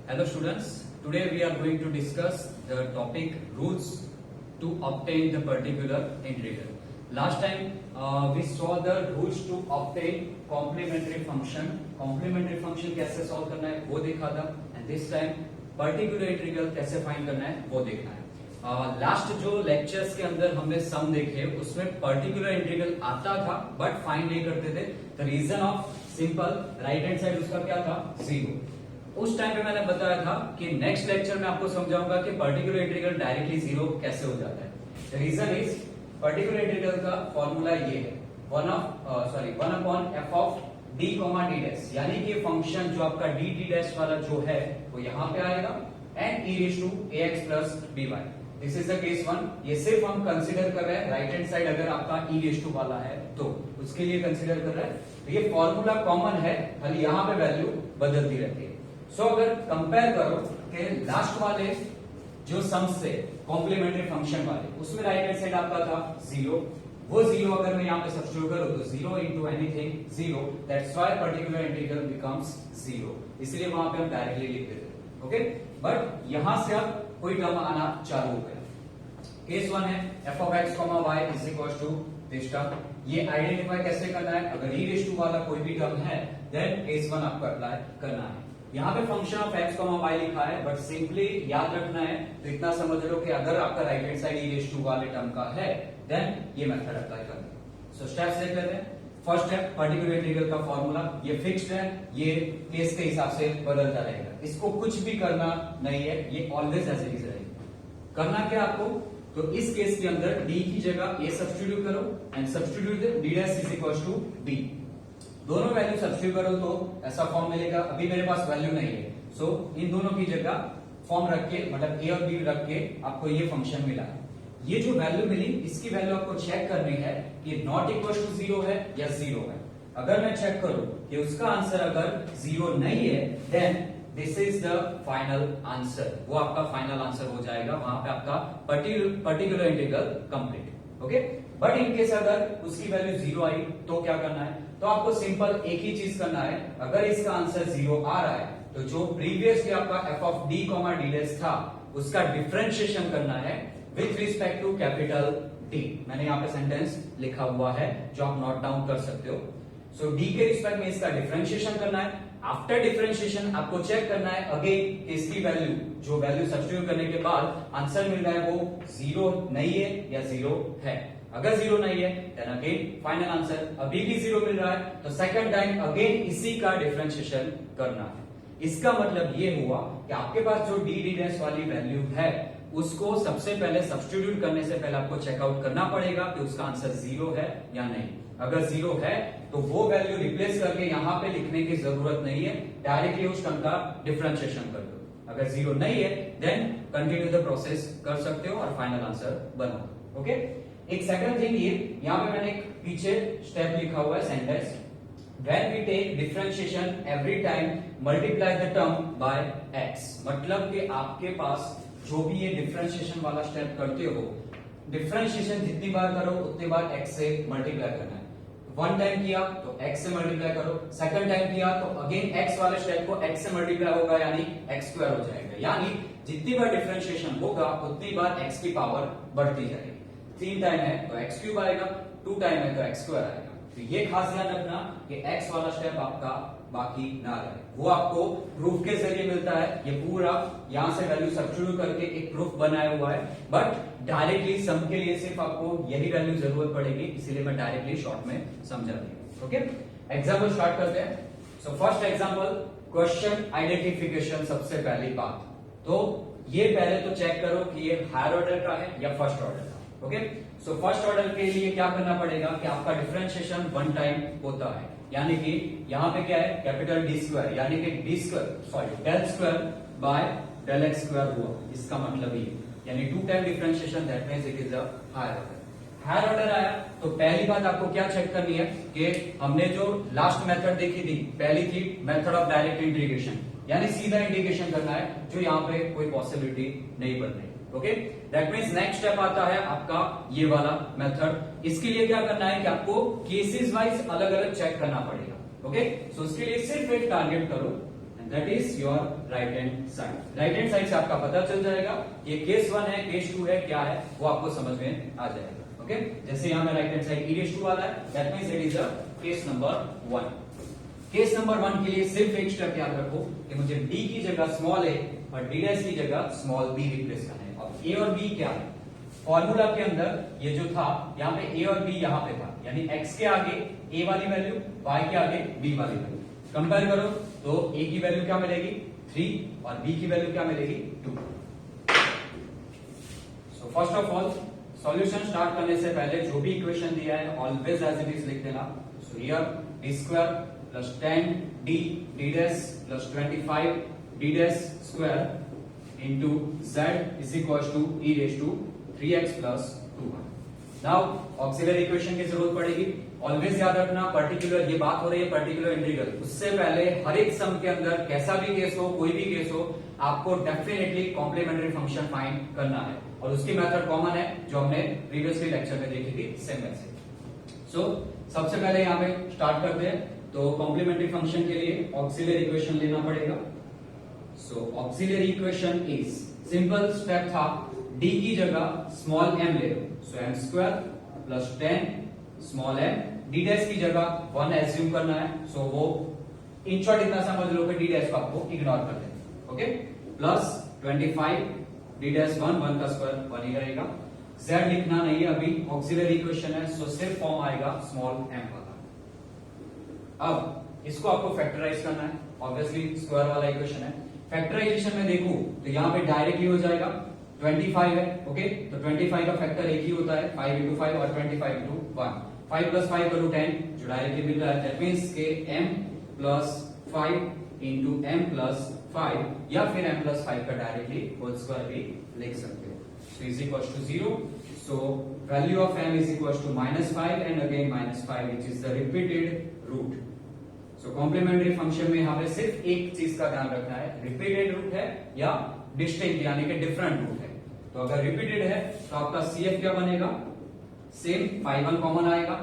Hello students, today we are going to discuss the topic rules to obtain the particular integral. Last time we saw the rules to obtain complementary function. Complementary function कैसे solve करना है वो देखा था, and this time particular integral कैसे find करना है वो देखना है. लास्ट जो लेक्चर्स के अंदर हमने सम देखे उसमें पर्टिकुलर इंटीग्रल आता था बट फाइंड नहीं करते थे. The reason of simple right hand side उसका क्या था, जीरो. उस टाइम पे मैंने बताया था कि नेक्स्ट लेक्चर में आपको समझाऊंगा कि पर्टिकुलर इंटीग्रल डायरेक्टली जीरो कैसे हो जाता है. The reason is particular integral का फॉर्मूला ये है one upon F of D comma D dash, यानी कि फंक्शन जो आपका डी डी डैश वाला जो है वो यहाँ पे आएगा and E raise to A X plus B Y. This is the case one. ये सिर्फ हम कंसीडर कर रहे हैं राइट हैंड साइड अगर आपका ई रेज़ टू वाला है तो उसके लिए कंसीडर कर रहे हैं. तो ये फॉर्मूला कॉमन है, खाली यहाँ पे वैल्यू बदलती रहती है. सो अगर कंपेयर करो कि लास्ट वाले जो सम्स थे कॉम्प्लीमेंट्री फंक्शन वाले उसमें राइट हैंड साइड आपका था जीरो. वो जीरो अगर मैं यहाँ पे सब्स्टिट्यूट करूं तो zero into anything zero, that's why particular integral becomes zero. इसलिए वहां पे हम डायरेक्टली लिख देते हैं. ओके, बट यहां से अब कोई टर्म आना चालू हो गया. केस वन है F of X comma Y is equal to this term. ये आइडेंटिफाई कैसे करना है, अगर ई रेज़ टू वाला कोई भी टर्म है देन केस वन आपको अप्लाई करना है. यहाँ पे function of X comma Y लिखा है बट सिंपली याद रखना है तो इतना समझ लो कि अगर आपका right hand side E raise to वाले टर्म का है देन ये मेथड अप्लाई करना है. सो स्टेप्स देख लेते हैं. फर्स्ट है पर्टिकुलर इंटीग्रल का फॉर्मूला. ये फिक्स्ड है, ये केस के हिसाब से बदलता रहेगा, इसको कुछ भी करना नहीं है, ये ऑलवेज एज इट इज रहेगा. करना क्या आपको, तो इस केस के अंदर डी की जगह ए सब्स्टिट्यूट करो and substitute D dash is equal to B. दोनों वैल्यू सब्स्टिट्यूट करो तो ऐसा फॉर्म मिलेगा. अभी मेरे पास वैल्यू नहीं है, सो इन दोनों की जगह फॉर्म रख के मतलब ए और बी रख के आपको ये फंक्शन मिला है. ये जो वैल्यू मिली इसकी वैल्यू आपको चेक करनी है कि नॉट इक्वल टू जीरो है या जीरो है. अगर मैं चेक करूं कि उसका आंसर अगर जीरो नहीं है then this is the final answer. वो आपका फाइनल आंसर हो जाएगा, वहां पे आपका particular integral complete. Okay, but in case अगर उसकी वैल्यू जीरो आई तो क्या करना है, तो आपको सिंपल एक ही चीज करना है. अगर इसका आंसर जीरो आ रहा है तो जो प्रीवियसली आपका F of D comma D dash था उसका डिफरेंशिएशन करना है with respect to capital D. मैंने यहाँ पे सेंटेंस लिखा हुआ है जो आप नोट डाउन कर सकते हो. सो डी के रिस्पेक्ट में इसका डिफरेंशिएशन करना है. आफ्टर डिफरेंशिएशन आपको चेक करना है अगेन इसकी वैल्यू जो वैल्यू सब्स्टिट्यूट करने के बाद आंसर मिल रहा है वो जीरो नहीं है या जीरो है. अगर जीरो नहीं है देन अगेन फाइनल आंसर. अभी भी जीरो मिल रहा है तो सेकंड टाइम अगेन इसी का डिफरेंशिएशन करना है. इसका मतलब ये हुआ कि आपके पास जो डी डी डैश वाली वैल्यू है उसको सबसे पहले सब्स्टिट्यूट करने से पहले आपको चेकआउट करना पड़ेगा कि उसका आंसर जीरो है या नहीं. अगर जीरो है तो वो वैल्यू रिप्लेस करके यहाँ पे लिखने की जरूरत नहीं है, डायरेक्टली उस टर्म का डिफरेंशिएशन कर दो. अगर जीरो नहीं है देन कंटिन्यू द प्रोसेस कर सकते हो और फाइनल आंसर बनाओ. ओके, एक सेकंड थिंग ये यहाँ पे मैंने एक पीछे स्टेप लिखा हुआ है sentence. When we take differentiation every time multiply the term by x. मतलब कि आपके पास जो भी ये डिफरेंशिएशन वाला स्टेप करते हो, डिफरेंशिएशन जितनी बार करो उतनी बार x से मल्टीप्लाई करना है. वन टाइम किया तो x से मल्टीप्लाई करो, सेकंड टाइम किया तो अगेन x वाले स्टेप को x से मल्टीप्लाई होगा यानी x स्क्वायर हो जाएगा. यानी जितनी बार डिफरेंशिएशन होगा उतनी बार x की पावर बढ़ती जाएगी. 3 टाइम है तो x क्यूब आएगा, 2 टाइम है तो x स्क्वायर आएगा. तो ये खास ध्यान रखना कि x वाला स्टेप आपका बाकी ना रहे. वो आपको प्रूफ के जरिए मिलता है. ये पूरा यहां से वैल्यू सब्स्टिट्यूट करके एक प्रूफ बनाया हुआ है, बट डायरेक्टली सम के लिए सिर्फ आपको यही वैल्यू जरूरत पड़ेगी, इसीलिए मैं डायरेक्टली शॉर्ट में समझा दिया. ओके, एग्जाम्पल स्टार्ट करते हैं. So first example question identification. सबसे पहली बात तो ये पहले तो चेक करो कि ये हायर ऑर्डर का है या फर्स्ट ऑर्डर का. ओके, सो फर्स्ट ऑर्डर के लिए क्या करना पड़ेगा कि आपका डिफरेंशिएशन वन टाइम होता है, यानी कि यहाँ पे क्या है कैपिटल डी स्क्वायर, यानी कि del square by del X square हुआ. इसका मतलब ये यानी 2 time differentiation, that means it is a higher order. Higher order आया तो पहली बात आपको क्या चेक करनी है कि हमने जो लास्ट मेथड देखी थी पहली थी मेथड ऑफ डायरेक्ट इंटीग्रेशन, यानी सीधा इंटीग्रेशन करना है जो यहाँ पे कोई पॉसिबिलिटी नहीं बन रही. Okay, that means next step आता है आपका ये वाला मेथड. इसके लिए क्या करना है कि आपको केसेस वाइज अलग अलग चेक करना पड़ेगा. ओके, सो उसके लिए सिर्फ एक टारगेट करो and that is your right hand side. Right hand side से आपका पता चल जाएगा ये केस 1 है, केस 2 है, क्या है वो आपको समझ में आ जाएगा। ओके, जैसे यहां में राइट हैंड साइड e2 वाला है, that means it is a case number 1। Case number 1 के लिए सिर्फ एक स्टेप याद रखो कि मुझे d की जगह स्मॉल a और d डैश की जगह स्मॉल b रिप्लेस करना है। अब a और b क्या है? फॉर्मूला के अंदर ये जो था यहाँ पे a और b यहाँ पे था, यानी x के आगे a वाली वैल्यू, y के आगे b वाली वैल्यू। कंपेयर करो तो a की वैल्यू क्या मिलेगी 3 और b की वैल्यू क्या मिलेगी 2। सो first of all solution start करने से पहले जो भी इक्वेशन दिया है ऑलवेज एज इट इज लिख देना। So here d square plus 10d d dash plus 25 d dash square into z is equal to e raise to 3x plus 2y। Now auxiliary equation की जरूरत पड़ेगी। Always याद रखना particular, ये बात हो रही है पर्टिकुलर इंटीग्रल, उससे पहले हर एक सम के अंदर कैसा भी केस हो, कोई भी केस हो, आपको डेफिनेटली कॉम्प्लीमेंट्री फंक्शन फाइंड करना है और उसकी मेथड कॉमन है जो हमने प्रीवियसली लेक्चर में देखी थी, सेम वैसे। सो सबसे पहले यहाँ पे स्टार्ट करते हैं। तो कॉम्प्लीमेंट्री फंक्शन के लिए ऑक्सिलरी इक्वेशन लेना पड़ेगा। So auxiliary equation is simple step था d की जगह स्मॉल m ले लो, so m square plus 10 small m, d dash की जगह 1 एज्यूम करना है, सो वो इन शॉर्ट इतना समझ लो कि d डैश को आपको इग्नोर कर देना। ओके, प्लस 25 d डैश 1 का स्क्वायर 1 ही रहेगा। z लिखना नहीं है अभी, ऑक्सिलरी इक्वेशन है, सो सिर्फ फॉर्म आएगा स्मॉल m वाला। अब इसको आपको फैक्टराइज करना है, ऑब्वियसली स्क्वायर वाला इक्वेशन है। फैक्टराइजेशन में देखूं तो यहाँ पे डायरेक्टली हो जाएगा 25 है। ओके, तो 25 का फैक्टर एक ही होता है 5 into 5 और 25 into 1। 5 plus 5 करूं 10 जो डायरेक्टली मिल रहा है, दैट मींस के m plus 5 into m plus 5 या फिर m plus 5 का डायरेक्टली होल स्क्वायर भी लिख सकते हो। So is equal to 0, so value of m is equal to -5 and again -5 which is the repeated root. So complementary function में यहाँ पे सिर्फ एक चीज का ध्यान रखना है, रिपीटेड रूट है या डिस्टिंक्ट यानी कि डिफरेंट रूट है। तो अगर रिपीटेड है तो आपका CF क्या बनेगा, सेम 5 कॉमन आएगा,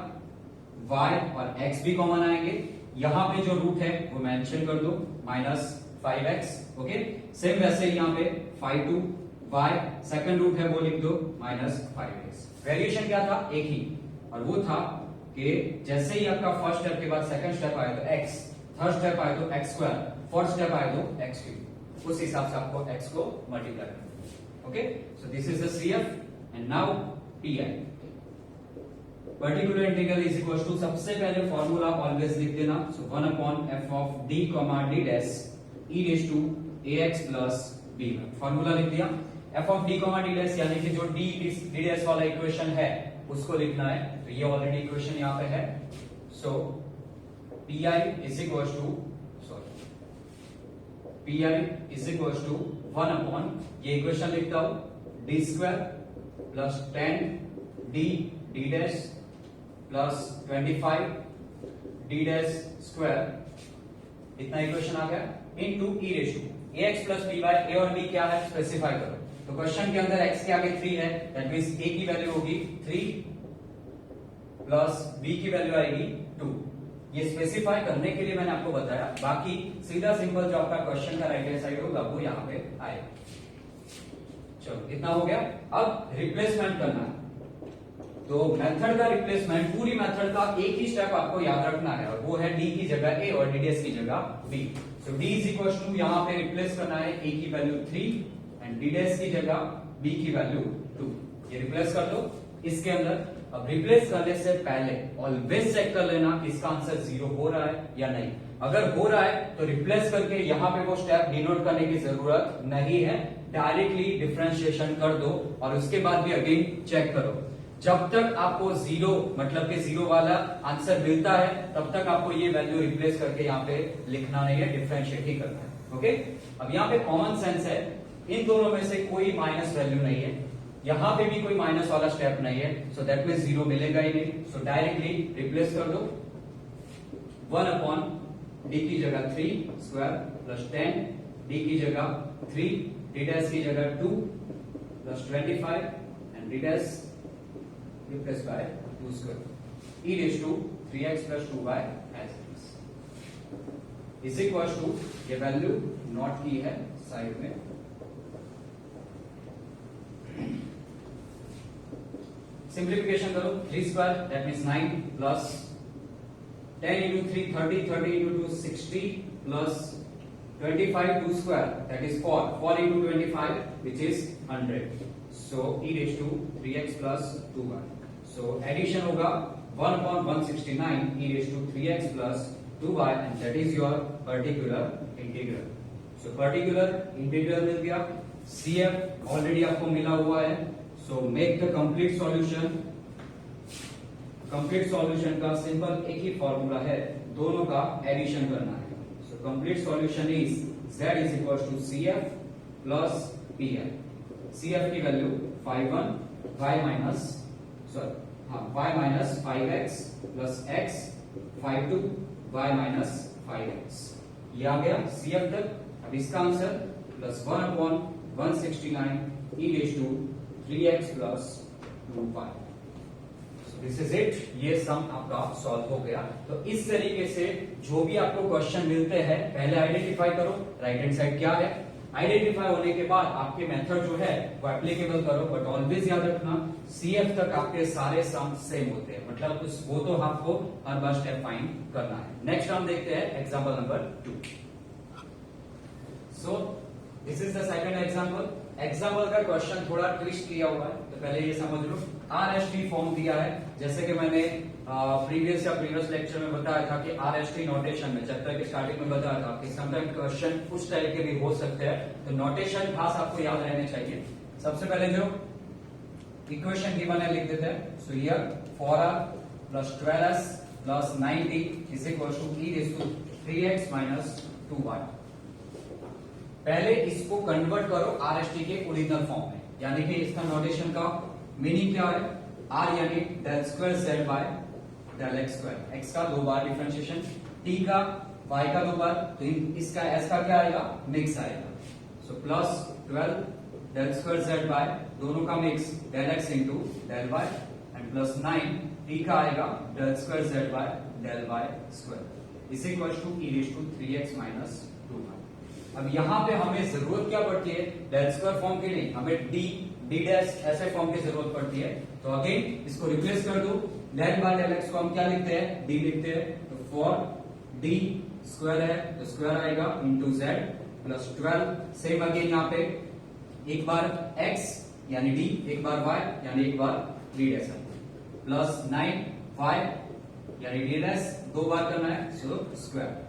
y और x भी कॉमन आएंगे। यहां पे जो रूट है वो मेंशन कर दो -5x। ओके, सेम वैसे यहाँ पे 5 to y सेकंड रूट है वो लिख दो -5x। वेरिएशन क्या था, एक ही, और वो था कि जैसे ही आपका फर्स्ट स्टेप के बाद सेकंड स्टेप आए तो x, थर्ड स्टेप आए तो x स्क्वायर, फोर्थ स्टेप आए तो x क्यूब, उस हिसाब से आपको x को मल्टीप्लाई करना है। Okay, so this is the CF and now PI। Particular integral is equal to, सबसे पहले फॉर्मूला ऑलवेज लिख देना, so 1 upon f of d d dash e raise to ax plus b। Formula लिख दिया, f of d d dash यानी कि जो d dash वाला इक्वेशन है उसको लिखना है, तो ये ऑलरेडी इक्वेशन यहाँ पे है। So PI is equal to Pi is equals to 1 upon, ये इक्वेशन लिखता हूं, d square plus 10 d dash plus 25 d dash square, इतना इक्वेशन आ गया, into e raise to ax plus b by a और b क्या है specify करो। तो क्वेश्चन के अंदर x के आगे 3 है, दैट मींस a की वैल्यू होगी 3 प्लस b की वैल्यू आएगी 2। ये स्पेसिफाई करने के लिए मैंने आपको बताया, बाकी सीधा सिंपल जो आपका क्वेश्चन का राइट हैंड साइड होगा वो यहाँ पे आएगा। चलो इतना हो गया, अब रिप्लेसमेंट करना है। तो मेथड का रिप्लेसमेंट, पूरी मेथड का एक ही स्टेप आपको याद रखना है और वो है d की जगह a और d डैश की जगह b। So d is equal to, यहाँ पे रिप्लेस करना है a की वैल्यू 3 एंड d डैश की जगह b की वैल्यू 2। ये रिप्लेस कर दो इसके अंदर। अब रिप्लेस करने से पहले ऑलवेज चेक कर लेना कि इसका आंसर 0 हो रहा है या नहीं। अगर हो रहा है तो रिप्लेस करके यहाँ पे वो स्टेप डिनोट करने की जरूरत नहीं है, डायरेक्टली डिफरेंशिएशन कर दो और उसके बाद भी अगेन चेक करो। जब तक आपको 0 मतलब कि 0 वाला आंसर मिलता है तब तक आपको ये वैल्यू रिप्लेस करके यहाँ पे लिखना नहीं है, डिफरेंशिएट ही करना है। ओके, अब यहाँ पे कॉमन सेंस है, इन दोनों में से कोई माइनस वैल्यू नहीं है, यहां पे भी कोई माइनस वाला स्टेप नहीं है, सो दैट मींस 0 मिलेगा ही नहीं। सो डायरेक्टली रिप्लेस कर दो, 1 अपॉन d की जगह 3 स्क्वायर प्लस 10 d की जगह 3 d डैश की जगह 2 plus 25 and d dash replace by 2 square e raise to 3x plus 2y as it is. Is equal to, ये वैल्यू नोट की है साइड में, सिंप्लीफिकेशन करो, 3 square that means 9 plus 10 into 3 30, 30 into 2 60 plus 25 2 square that is 4 into 25 which is 100. So e raised to 3x plus 2y. So addition होगा 1 upon 169 e raised to 3x plus 2y and that is your particular integral. So particular integral मिल गया, CF already आपको मिला हुआ है. So make the complete solution. Complete solution का simple एक ही formula है, दोनों का एडिशन करना है. So complete solution is z is equal to CF plus PL. CF की value 5 minus 5x plus x 5 y minus 5x. ये आ गया CF तक. अब इसका answer plus 1 upon 169 e raise to 3x plus 2y. This is it. ये sum आपका solve हो गया. तो इस तरीके से जो भी आपको क्वेश्चन मिलते हैं पहले आइडेंटिफाई करो राइट हैंड साइड क्या है. आइडेंटिफाई होने के बाद आपके मेथड जो है वो एप्लीकेबल करो, बट ऑलवेज याद रखना CF तक आपके सारे सम सेम होते हैं, मतलब वो तो आपको हर बार स्टेप फाइंड करना है. नेक्स्ट हम देखते हैं example number 2. So this is the second example. Example का क्वेश्चन थोड़ा ट्विस्ट किया हुआ है, तो पहले ये समझ लो. RST फॉर्म दिया है, जैसे कि मैंने प्रीवियस लेक्चर में बताया था कि RST नोटेशन में चैप्टर के स्टार्टिंग में बताया था कि समटाइम क्वेश्चन उस टाइप के भी हो सकते हैं, तो नोटेशन खास आपको याद रहने चाहिए. सबसे पहले जो इक्वेशन गिवन है लिख देते हैं. So here 4r plus 12s plus 9d is equal to e raise to 3x minus 2y. पहले इसको कन्वर्ट करो RST के ओरिजिनल फॉर्म में, यानी कि इसका नोटेशन का मीनिंग क्या है. R यानी del square z by del x square. x का 2 बार डिफरेंशिएशन, t का y का 2 बार, तो इसका s का क्या आएगा, मिक्स आएगा. So plus 12 del square z by दोनों का mix del x into del y and plus 9 t का आएगा del square z by del y square is equal to e raise to 3x minus 2y. अब यहाँ पे हमें जरूरत क्या पड़ती है, डेल स्क्वायर फॉर्म की नहीं, हमें d डैश ऐसे फॉर्म की जरूरत पड़ती है. तो अगेन इसको रिप्लेस कर दो. डेल बाय डेल एक्स को हम क्या लिखते हैं, d लिखते हैं. तो 4d स्क्वायर है तो स्क्वायर आएगा into z plus 12. Same again यहाँ पे एक बार x यानी d, एक बार y यानी एक बार d डैश प्लस 9 y यानी d डैश 2 बार करना है, so square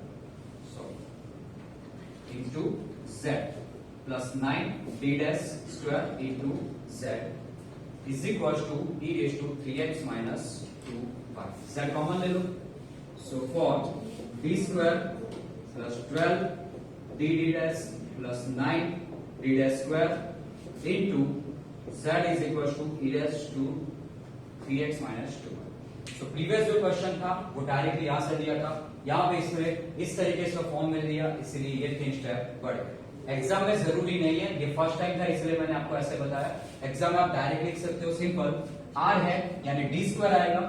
into z plus 9 d dash square into z is equal to e raised to 3x minus 2y. z common ले लो. so for d square plus 12 d dash plus 9 d dash square into z is equal to e raised to 3x minus 2y. तो previous जो question था वो directly यहां से दिया था, यहाँ पे इसमें इस तरीके से फॉर्म मिल दिया, इसलिए ये 3 स्टेप बढ़े. एग्जाम में जरूरी नहीं है, ये फर्स्ट टाइम था इसलिए मैंने आपको ऐसे बताया. एग्जाम में आप डायरेक्ट लिख सकते हो. सिंपल r है यानी d स्क्वायर आएगा,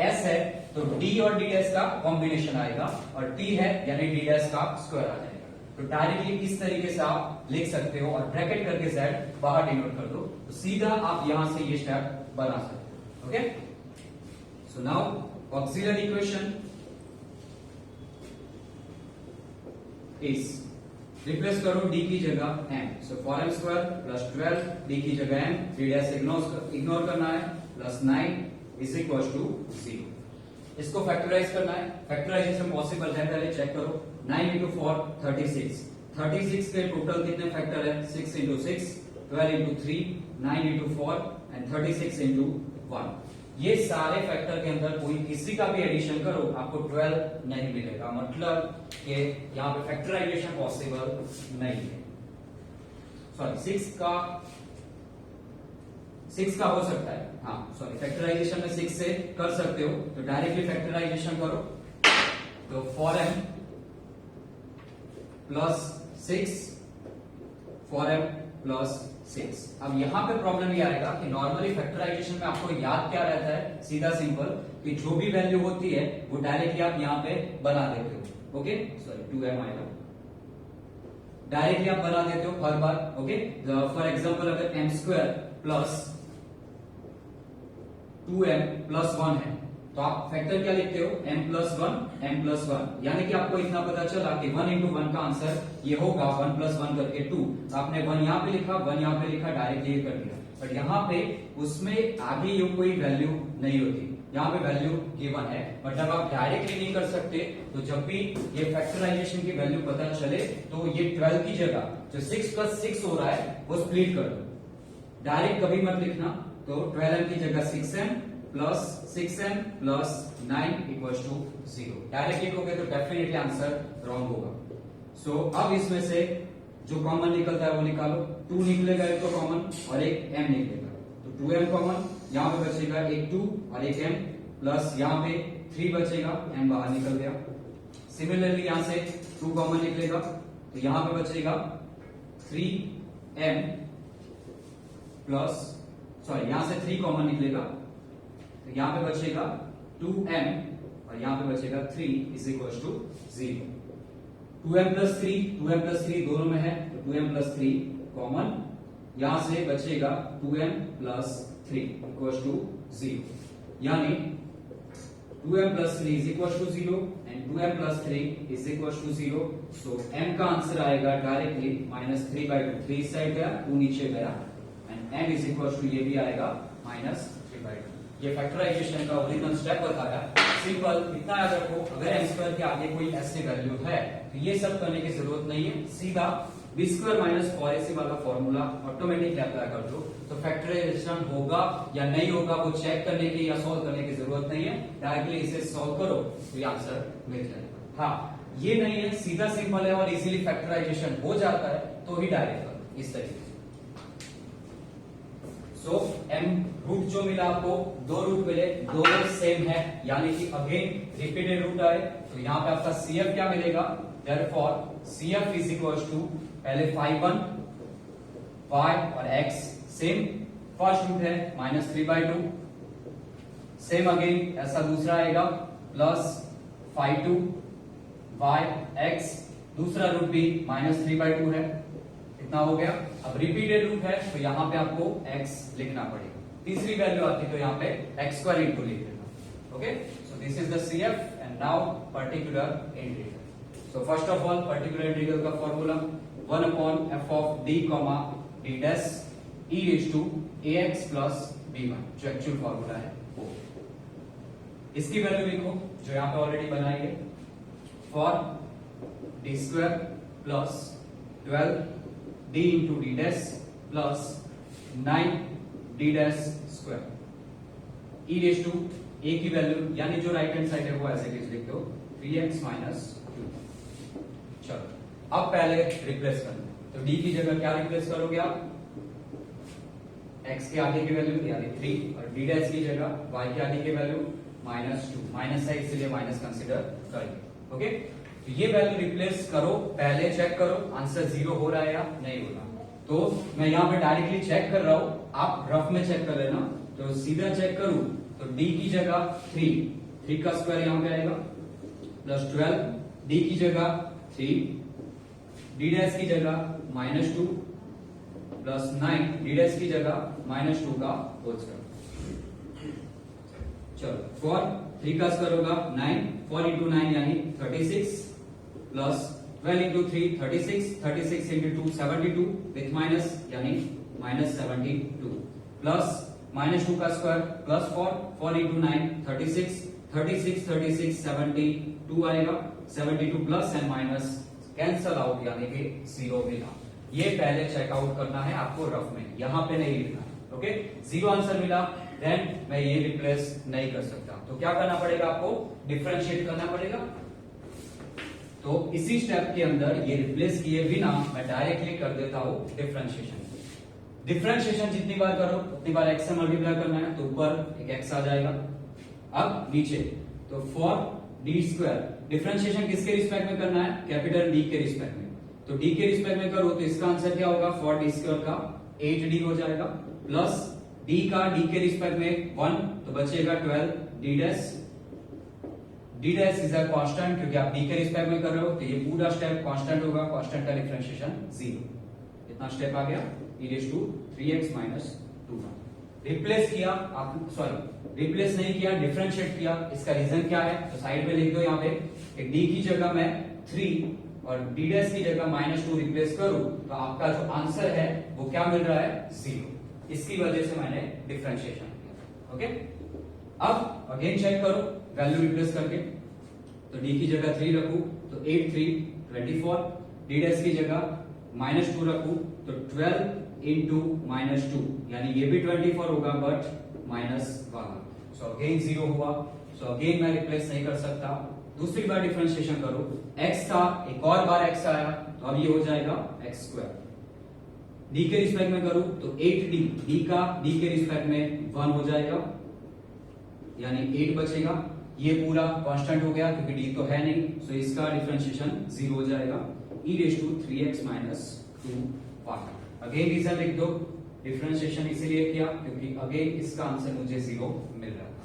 s है तो d और d डैश का कॉम्बिनेशन आएगा, और t है यानी d डैश का स्क्वायर आ जाएगा. तो डायरेक्टली इस तरीके से आप लिख सकते हो और ब्रैकेट करके z बाहर डिनोट कर दो, तो सीधा आप यहां से ये स्टेप बना सकते हो. Okay. So now auxiliary equation is replace करो d की जगह m. So 4m square plus 12 d की जगह m, d डैश इग्नोर करना है, प्लस 9 इज इक्वल टू 0. इसको फैक्टराइज करना है. फैक्टराइजेशन पॉसिबल है, पहले चेक करो. 9 into 4 36. 36 के टोटल कितने फैक्टर है, 6 into 6, 12 into 3, 9 into 4 and 36 into 1. ये सारे फैक्टर के अंदर कोई किसी का भी एडिशन करो आपको 12 नहीं मिलेगा, मतलब कि यहाँ पे फैक्टराइजेशन पॉसिबल नहीं है. सॉरी 6 का हो सकता है, हाँ सॉरी फैक्टराइजेशन में 6 से कर सकते हो, तो डायरेक्टली फैक्टराइजेशन करो. तो 4m प्लस 6 4m प्लस 6. अब यहां पे प्रॉब्लम ये आएगा कि नॉर्मली फैक्टराइजेशन में आपको याद क्या रहता है, सीधा सिंपल कि जो भी वैल्यू होती है वो डायरेक्टली आप यहाँ पे बना देते हो. ओके सॉरी 2m आएगा, डायरेक्टली आप बना देते हो हर बार। ओके फॉर एग्जांपल अगर m square plus 2m plus 1 है तो आप फैक्टर क्या लिखते हो, m प्लस 1, यानी कि आपको इतना पता चला कि 1 इंटू 1 का आंसर ये होगा 1 प्लस 1 करके 2। तो आपने 1 यहाँ पे लिखा, 1 यहाँ पे लिखा, डायरेक्टली ये कर दिया। बट यहाँ पे उसमें आगे ये कोई वैल्यू नहीं होती, यहाँ पे वैल्यू गिवन है। मतलब आप डायरेक्टली नहीं कर सकते, तो जब भी ये फैक्टराइजेशन की वैल्यू पता चले तो ये 12 की जगह जो 6 प्लस 6 हो रहा है वो स्प्लिट कर दो, डायरेक्ट कभी मत लिखना। तो 12m की जगह 6m plus 6m plus 9 equals to 0, direct लिखोगे तो डेफिनेटली आंसर रॉन्ग होगा। सो अब इसमें से जो कॉमन निकलता है वो निकालो, 2 निकलेगा एक तो कॉमन और एक m निकलेगा, तो 2m कॉमन, यहाँ पे बचेगा एक 2 और एक m, प्लस यहाँ पे 3 बचेगा, m बाहर निकल गया। सिमिलरली यहाँ से 2 कॉमन निकलेगा तो यहाँ पे बचेगा 3m प्लस सॉरी यहाँ से 3 कॉमन निकलेगा तो यहाँ पे बचेगा 2m और यहाँ पे बचेगा 3 is equal to 0। 2m plus 3 दोनों में है तो 2m प्लस 3 कॉमन, यहां से बचेगा 2m प्लस 3 इक्वल टू 0, यानी 2m plus 3 is equal to 0 and 2m plus 3 is equal to 0। So m का आंसर आएगा डायरेक्टली -3/2, 3 इस साइड गया, 2 नीचे गया and m is equal to ये भी आएगा -3/2। ये फैक्टराइजेशन का ओरिजिनल स्टेप बताया, सिंपल इतना याद रखो। अगर m स्क्वायर के आगे कोई ऐसी वैल्यू है तो ये सब करने की जरूरत नहीं है, सीधा b स्क्वायर माइनस 4ac वाला फॉर्मूला ऑटोमेटिकली अप्लाई कर दो, तो फैक्टराइजेशन होगा या नहीं होगा वो चेक करने की या सॉल्व करने की जरूरत नहीं है, डायरेक्टली इसे सॉल्व करो तो ये आंसर मिल जाएगा। हाँ ये नहीं है, सीधा सिंपल है और इजीली फैक्टराइजेशन हो जाता है तो ही डायरेक्ट करो इस तरीके से। सो m रूट जो मिला आपको, 2 रूट मिले, दोनों सेम है, यानी कि अगेन रिपीटेड रूट आए तो यहाँ पे आपका CF क्या मिलेगा, therefore CF is equal to पहले 5 1 y और x सेम, फर्स्ट रूट है -3/2, सेम अगेन ऐसा दूसरा आएगा प्लस 5 2 y x, दूसरा रूट भी -3/2 है, इतना हो गया। अब रिपीटेड रूट है तो यहाँ पे आपको x लिखना पड़ेगा, तीसरी वैल्यू आती तो यहाँ पे x स्क्वायर इंटू लिख देना। Okay so this is the CF and now particular integral. So first of all particular integral का formula 1/f of d d dash e raise to ax plus b1, जो actual formula है वो। इसकी value लिखो जो यहाँ पे already बनाई है, for d square plus 12 d into D dash plus 9 d dash square e raise to a की वैल्यू यानी जो राइट हैंड साइड है वो ऐसे लिख दो 3x माइनस 2। चलो अब पहले रिप्लेस करना, तो d की जगह क्या रिप्लेस करोगे आप, x के आगे की वैल्यू यानी 3 और d डैश की जगह y के आगे की वैल्यू -2, माइनस है इसलिए माइनस कंसीडर करेंगे। ओके तो ये वैल्यू रिप्लेस करो, पहले चेक करो आंसर 0 हो रहा है या नहीं हो रहा। तो मैं यहाँ पे डायरेक्टली चेक कर रहा हूं, आप रफ में चेक कर लेना। तो सीधा चेक करूं तो d की जगह 3 का स्क्वायर यहाँ पे आएगा प्लस 12, d की जगह 3, d डैश की जगह -2 प्लस 9, d डैश की जगह -2 का होल स्क्वायर। चलो फॉर 3 का स्क्वायर होगा 9, 4 इंटू 9 यानी 36 plus 12 into 3 36, 36 into 2 72 with minus यानी -72 प्लस -2 का स्क्वायर प्लस 4 इंटू 9 36, 36 36 72 आएगा, 72 plus and minus cancel out यानी कि 0 मिला। ये पहले चेकआउट करना है आपको रफ में, यहां पे नहीं लिखना है। ओके 0 आंसर मिला, देन मैं ये रिप्लेस नहीं कर सकता, तो क्या करना पड़ेगा आपको, डिफरेंशिएट करना पड़ेगा। तो इसी स्टेप के अंदर ये रिप्लेस किए बिना मैं डायरेक्टली कर देता हूं डिफरेंशिएशन। डिफरेंशिएशन जितनी बार करो उतनी बार x से मल्टीप्लाई करना है, तो ऊपर एक x आ जाएगा, अब नीचे तो फॉर d स्क्वायर, डिफरेंशिएशन किसके रिस्पेक्ट में करना है, कैपिटल D के रिस्पेक्ट में। तो D के रिस्पेक्ट में करो तो इसका आंसर क्या होगा, फॉर d स्क्वायर का 8d हो जाएगा, प्लस D का D के रिस्पेक्ट में 1 तो बचेगा 12 d dash, D dash is a constant, क्योंकि आप डी के रिस्पेक्ट में कर रहे हो तो ये पूरा स्टेप कांस्टेंट होगा, कांस्टेंट का डिफरेंशिएशन 0। इतना स्टेप आ गया e raise to 3x minus 2। Replace किया आप, सॉरी रिप्लेस नहीं किया, डिफरेंशिएट किया। इसका रीजन क्या है तो साइड में लिख दो यहाँ पे कि d की जगह मैं 3 और d डैश की जगह -2 रिप्लेस करूं तो आपका जो आंसर है वो क्या मिल रहा है 0। इसकी वजह से मैंने डिफरेंशिएशन किया। ओके, अब अगेन चेक करो वैल्यू रिप्लेस करके, तो d की जगह 3 रखूं तो 8 3 24, d डैश की जगह -2 रखूं तो 12 इंटू -2, यानी ये भी 24 होगा बट -1। सो अगेन 0 हुआ। सो अगेन मैं रिप्लेस नहीं कर सकता। दूसरी बार डिफरेंशिएशन करो, x था, एक और बार x आया तो अब ये हो जाएगा x²। d के रिस्पेक्ट में करूं तो 8d, d का d के रिस्पेक्ट में 1 हो जाएगा, यानी 8 बचेगा। ये पूरा कांस्टेंट हो गया क्योंकि d तो है नहीं, सो इसका डिफरेंशिएशन 0 हो जाएगा, e raise to 3x minus 2 part. Again reason लिख दो, डिफरेंशिएशन इसीलिए किया क्योंकि अगेन इसका आंसर मुझे 0 मिल रहा था।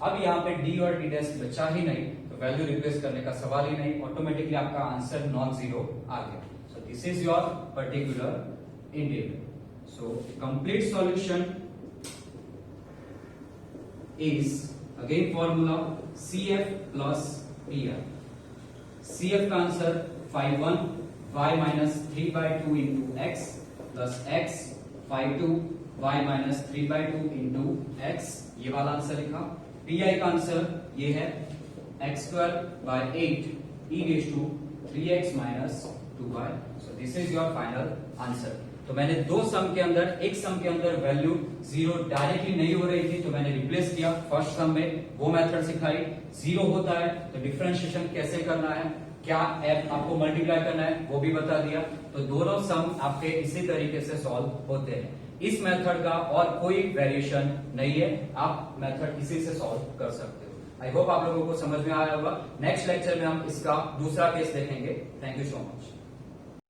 अब यहाँ पे d और d डैश बचा ही नहीं तो वैल्यू रिप्लेस करने का सवाल ही नहीं, ऑटोमेटिकली आपका आंसर नॉन जीरो आ गया। सो this is your particular integral. So complete solution is again formula CF plus PR। CF का answer 5(1) y minus 3/2 into x plus x 5(2) y minus 3/2 into x, ये वाला answer लिखा। PI का answer ये है x²/8 e raise to 3x minus 2y। So this is your final answer. तो मैंने दो सम के अंदर, एक सम के अंदर वैल्यू 0 डायरेक्टली नहीं हो रही थी तो मैंने रिप्लेस किया। फर्स्ट सम में वो मेथड सिखाई। 0 होता है तो डिफरेंशिएशन कैसे करना है, क्या आपको मल्टीप्लाई करना है वो भी बता दिया। तो दोनों सम आपके इसी तरीके से सॉल्व होते हैं। इस मेथड का और कोई वेरिएशन नहीं है, आप मेथड इसी से सॉल्व कर सकते हो। आई होप आप लोगों को समझ में आया होगा। नेक्स्ट लेक्चर में हम इसका दूसरा केस देखेंगे। Thank you so much.